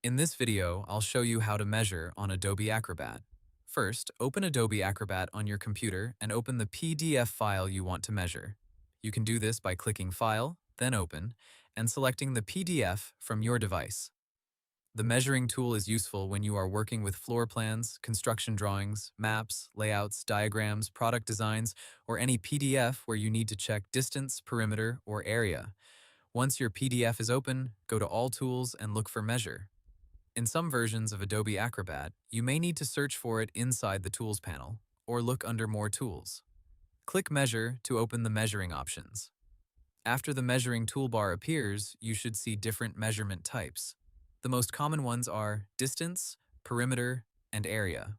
In this video, I'll show you how to measure on Adobe Acrobat. First, open Adobe Acrobat on your computer and open the PDF file you want to measure. You can do this by clicking File, then Open, and selecting the PDF from your device. The measuring tool is useful when you are working with floor plans, construction drawings, maps, layouts, diagrams, product designs, or any PDF where you need to check distance, perimeter, or area. Once your PDF is open, go to All Tools and look for Measure. In some versions of Adobe Acrobat, you may need to search for it inside the Tools panel, or look under More Tools. Click Measure to open the measuring options. After the measuring toolbar appears, you should see different measurement types. The most common ones are distance, perimeter, and area.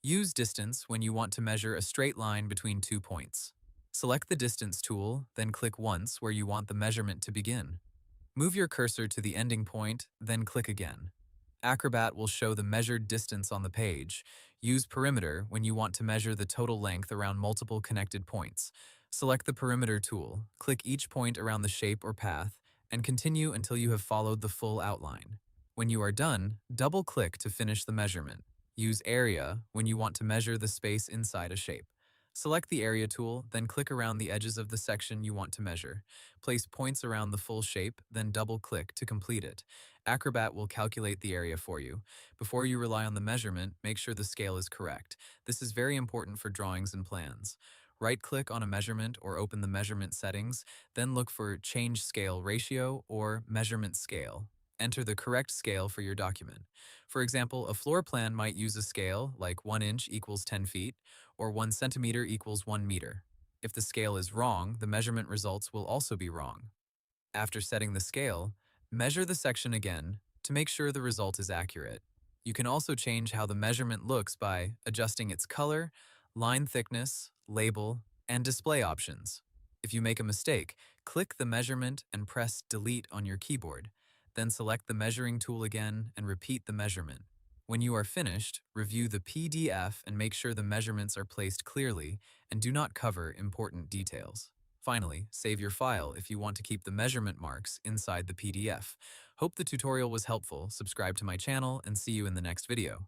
Use distance when you want to measure a straight line between 2 points. Select the Distance tool, then click once where you want the measurement to begin. Move your cursor to the ending point, then click again. Acrobat will show the measured distance on the page. Use perimeter when you want to measure the total length around multiple connected points. Select the perimeter tool, click each point around the shape or path, and continue until you have followed the full outline. When you are done, double-click to finish the measurement. Use area when you want to measure the space inside a shape. Select the area tool, then click around the edges of the section you want to measure. Place points around the full shape, then double-click to complete it. Acrobat will calculate the area for you. Before you rely on the measurement, make sure the scale is correct. This is very important for drawings and plans. Right-click on a measurement or open the measurement settings, then look for Change Scale Ratio or Measurement Scale. Enter the correct scale for your document. For example, a floor plan might use a scale like 1 inch equals 10 feet or 1 centimeter equals 1 meter. If the scale is wrong, the measurement results will also be wrong. After setting the scale, measure the section again to make sure the result is accurate. You can also change how the measurement looks by adjusting its color, line thickness, label, and display options. If you make a mistake, click the measurement and press Delete on your keyboard. Then select the measuring tool again and repeat the measurement. When you are finished, review the PDF and make sure the measurements are placed clearly and do not cover important details. Finally, save your file if you want to keep the measurement marks inside the PDF. Hope the tutorial was helpful. Subscribe to my channel and see you in the next video.